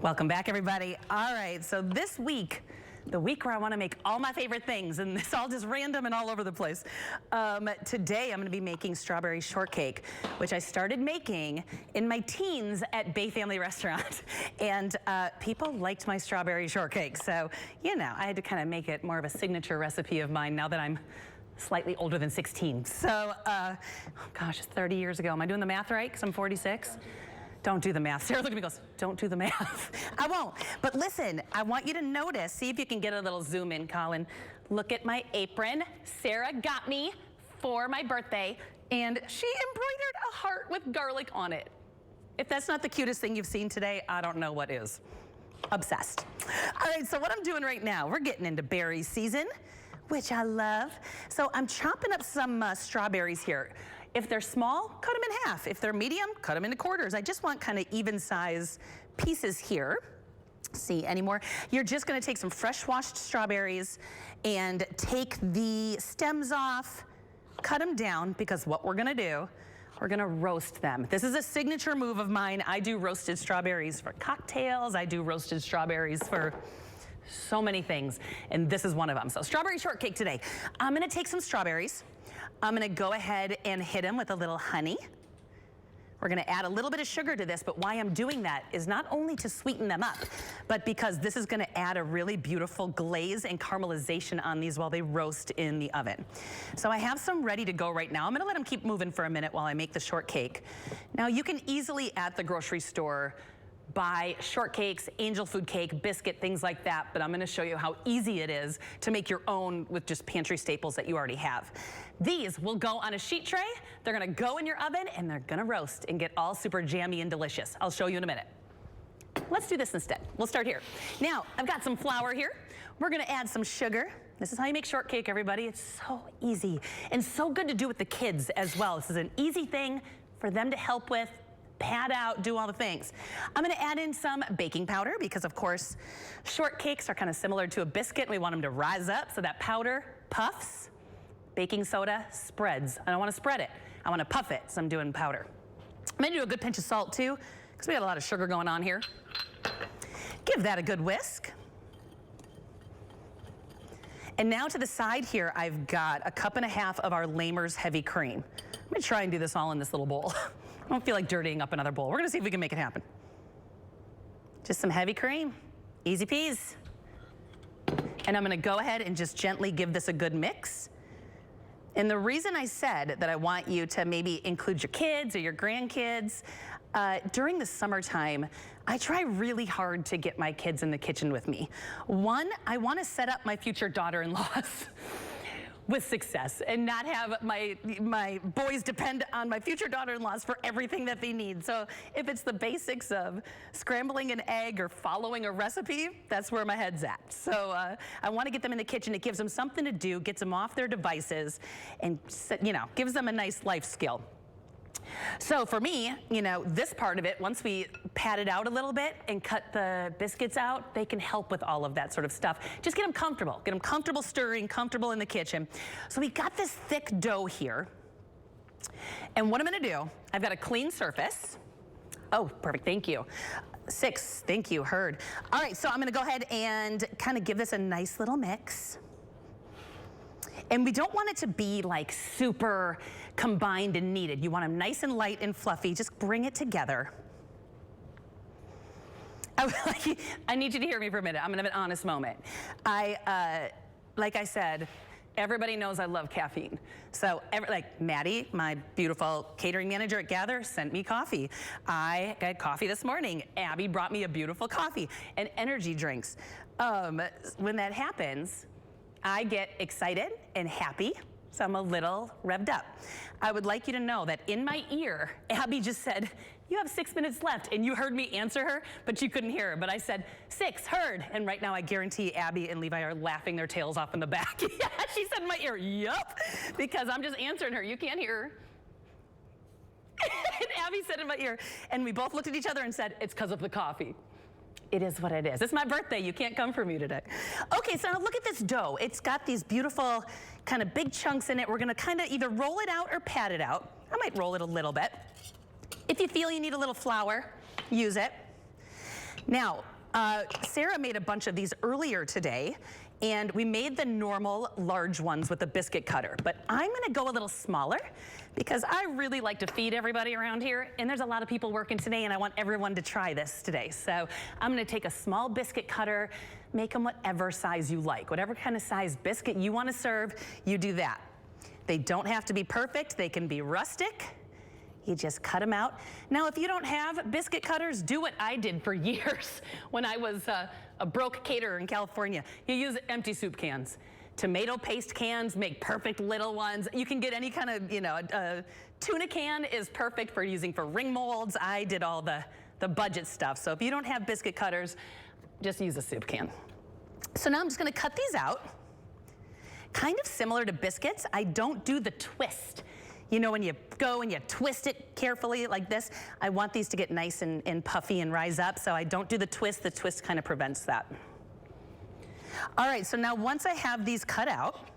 Welcome back, everybody. All right, so this week, the week where I want to make all my favorite things, and it's all just random and all over the place. Today, I'm going to be making strawberry shortcake, which I started making in my teens at Bay Family Restaurant. And people liked my strawberry shortcake. So, you know, I had to kind of make it more of a signature recipe of mine now that I'm slightly older than 16. So, oh gosh, 30 years ago. Am I doing the math right? Because I'm 46. Don't do the math. Sarah looked at me and goes, don't do the math. I won't. But listen, I want you to notice, see if you can get a little zoom in, Colin. Look at my apron. Sarah got me for my birthday, and she embroidered a heart with garlic on it. If that's not the cutest thing you've seen today, I don't know what is. Obsessed. All right, so what I'm doing right now, we're getting into berry season, which I love. So I'm chopping up some strawberries here. If they're small, cut them in half. If they're medium, cut them into quarters. I just want kind of even size pieces here. See anymore? You're just gonna take some fresh washed strawberries and take the stems off, cut them down, because what we're gonna do, we're gonna roast them. This is a signature move of mine. I do roasted strawberries for cocktails. I do roasted strawberries for so many things, and this is one of them. So strawberry shortcake today. I'm gonna take some strawberries. I'm gonna go ahead and hit them with a little honey. We're gonna add a little bit of sugar to this, but why I'm doing that is not only to sweeten them up, but because this is gonna add a really beautiful glaze and caramelization on these while they roast in the oven. So I have some ready to go right now. I'm gonna let them keep moving for a minute while I make the shortcake. Now you can easily at the grocery store buy shortcakes, angel food cake, biscuit, things like that, but I'm gonna show you how easy it is to make your own with just pantry staples that you already have. These will go on a sheet tray, they're gonna go in your oven, and they're gonna roast and get all super jammy and delicious. I'll show you in a minute. Let's do this instead. We'll start here. Now, I've got some flour here. We're gonna add some sugar. This is how you make shortcake, everybody. It's so easy and so good to do with the kids as well. This is an easy thing for them to help with, pad out, do all the things. I'm gonna add in some baking powder because of course, shortcakes are kind of similar to a biscuit. We want them to rise up, so that powder puffs. Baking soda spreads. I don't wanna spread it. I wanna puff it, so I'm doing powder. I'm gonna do a good pinch of salt too, because we got a lot of sugar going on here. Give that a good whisk. And now to the side here, I've got a cup and a half of our Lamer's heavy cream. I'm gonna try and do this all in this little bowl. I don't feel like dirtying up another bowl. We're gonna see if we can make it happen. Just some heavy cream, easy peas. And I'm gonna go ahead and just gently give this a good mix. And the reason I said that I want you to maybe include your kids or your grandkids, during the summertime, I try really hard to get my kids in the kitchen with me. One, I wanna set up my future daughter-in-laws with success and not have my boys depend on my future daughter-in-laws for everything that they need. So if it's the basics of scrambling an egg or following a recipe, that's where my head's at. So I want to get them in the kitchen. It gives them something to do, gets them off their devices, and you know, gives them a nice life skill. So for me, you know, this part of it, once we pat it out a little bit and cut the biscuits out, they can help with all of that sort of stuff. Just get them comfortable stirring, comfortable in the kitchen. So we got this thick dough here. And what I'm gonna do, I've got a clean surface. Oh, perfect, thank you. 6, thank you, heard. All right, so I'm gonna go ahead and kind of give this a nice little mix. And we don't want it to be like super combined and kneaded. You want them nice and light and fluffy. Just bring it together. I need you to hear me for a minute. I'm gonna have an honest moment. Like I said, everybody knows I love caffeine. So like Maddie, my beautiful catering manager at Gather, sent me coffee. I got coffee this morning. Abby brought me a beautiful coffee and energy drinks. When that happens, I get excited and happy, so I'm a little revved up. I would like you to know that in my ear, Abby just said, you have 6 minutes left, and you heard me answer her, but you couldn't hear her. But I said, 6, heard. And right now I guarantee Abby and Levi are laughing their tails off in the back. Yeah, she said in my ear, yup, because I'm just answering her. You can't hear her. And Abby said in my ear, and we both looked at each other and said, it's because of the coffee. It is what it is. It's my birthday. You can't come for me today. Okay, so now look at this dough. It's got these beautiful kind of big chunks in it. We're gonna kind of either roll it out or pat it out. I might roll it a little bit. If you feel you need a little flour, use it. Now, Sarah made a bunch of these earlier today, and we made the normal large ones with the biscuit cutter, but I'm gonna go a little smaller because I really like to feed everybody around here, and there's a lot of people working today, and I want everyone to try this today. So I'm gonna take a small biscuit cutter, make them whatever size you like. Whatever kind of size biscuit you wanna serve, you do that. They don't have to be perfect, they can be rustic. You just cut them out. Now, if you don't have biscuit cutters, do what I did for years when I was a broke caterer in California. You use empty soup cans. Tomato paste cans make perfect little ones. You can get any kind of, a tuna can is perfect for using for ring molds. I did all the budget stuff. So if you don't have biscuit cutters, just use a soup can. So now I'm just gonna cut these out. Kind of similar to biscuits, I don't do the twist. You know, when you go and you twist it carefully like this, I want these to get nice and puffy and rise up, so I don't do the twist. The twist kind of prevents that. All right, so now once I have these cut out,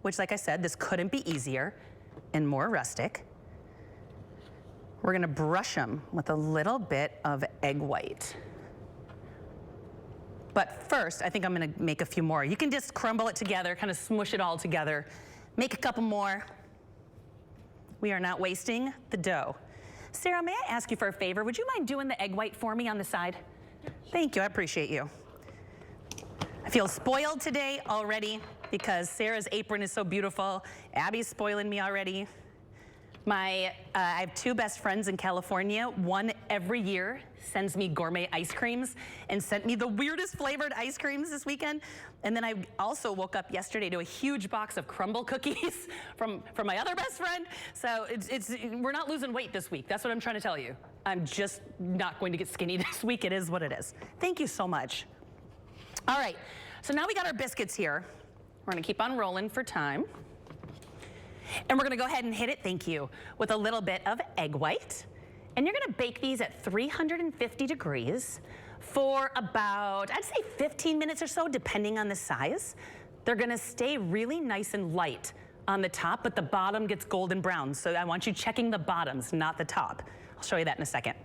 which like I said, this couldn't be easier and more rustic, we're gonna brush them with a little bit of egg white. But first, I think I'm gonna make a few more. You can just crumble it together, kind of smush it all together, make a couple more. We are not wasting the dough. Sarah, may I ask you for a favor? Would you mind doing the egg white for me on the side? Thank you, I appreciate you. I feel spoiled today already because Sarah's apron is so beautiful. Abby's spoiling me already. I have two best friends in California. One every year sends me gourmet ice creams and sent me the weirdest flavored ice creams this weekend. And then I also woke up yesterday to a huge box of crumble cookies from my other best friend. So we're not losing weight this week. That's what I'm trying to tell you. I'm just not going to get skinny this week. It is what it is. Thank you so much. All right, so now we got our biscuits here. We're gonna keep on rolling for time. And we're gonna go ahead and hit it, thank you, with a little bit of egg white. And you're gonna bake these at 350 degrees for about, I'd say 15 minutes or so, depending on the size. They're gonna stay really nice and light on the top, but the bottom gets golden brown. So I want you checking the bottoms, not the top. I'll show you that in a second.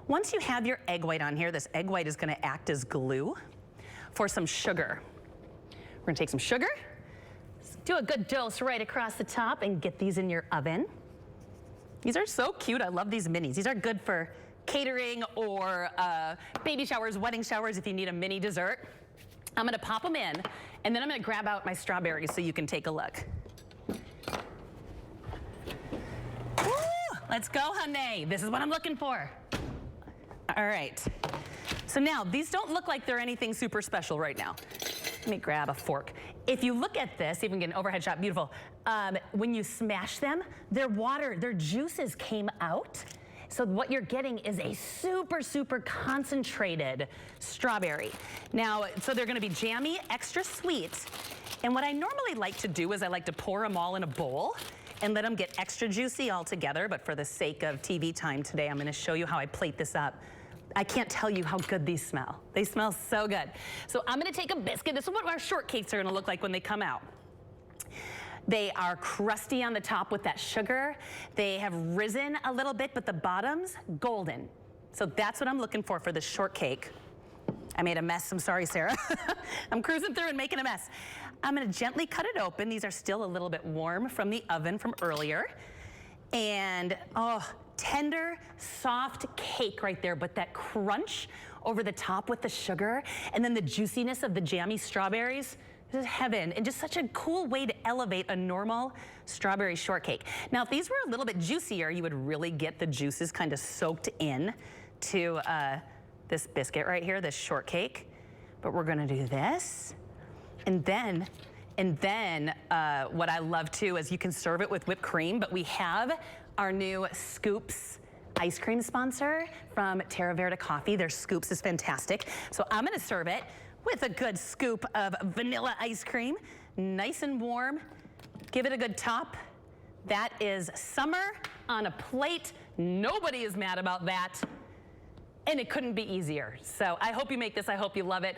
Once you have your egg white on here, this egg white is gonna act as glue for some sugar. We're gonna take some sugar, do a good dose right across the top and get these in your oven. These are so cute. I love these minis. These are good for catering or baby showers, wedding showers if you need a mini dessert. I'm gonna pop them in and then I'm gonna grab out my strawberries so you can take a look. Woo! Let's go, honey. This is what I'm looking for. All right. So now, these don't look like they're anything super special right now. Let me grab a fork. If you look at this, even get an overhead shot, beautiful. When you smash them, their juices came out. So what you're getting is a super, super concentrated strawberry. Now, so they're gonna be jammy, extra sweet. And what I normally like to do is I like to pour them all in a bowl and let them get extra juicy all together. But for the sake of TV time today, I'm gonna show you how I plate this up. I can't tell you how good these smell. They smell so good. So I'm gonna take a biscuit. This is what our shortcakes are gonna look like when they come out. They are crusty on the top with that sugar. They have risen a little bit, but the bottom's golden. So that's what I'm looking for the shortcake. I made a mess, I'm sorry, Sarah. I'm cruising through and making a mess. I'm gonna gently cut it open. These are still a little bit warm from the oven from earlier. And, oh, tender, soft cake right there, but that crunch over the top with the sugar and then the juiciness of the jammy strawberries. This is heaven, and just such a cool way to elevate a normal strawberry shortcake. Now, if these were a little bit juicier, you would really get the juices kind of soaked in to this biscuit right here, this shortcake. But we're gonna do this, and then what I love too is you can serve it with whipped cream, but we have our new Scoops ice cream sponsor from Terra Verde Coffee. Their Scoops is fantastic. So I'm gonna serve it with a good scoop of vanilla ice cream, nice and warm. Give it a good top. That is summer on a plate. Nobody is mad about that. And it couldn't be easier. So I hope you make this, I hope you love it.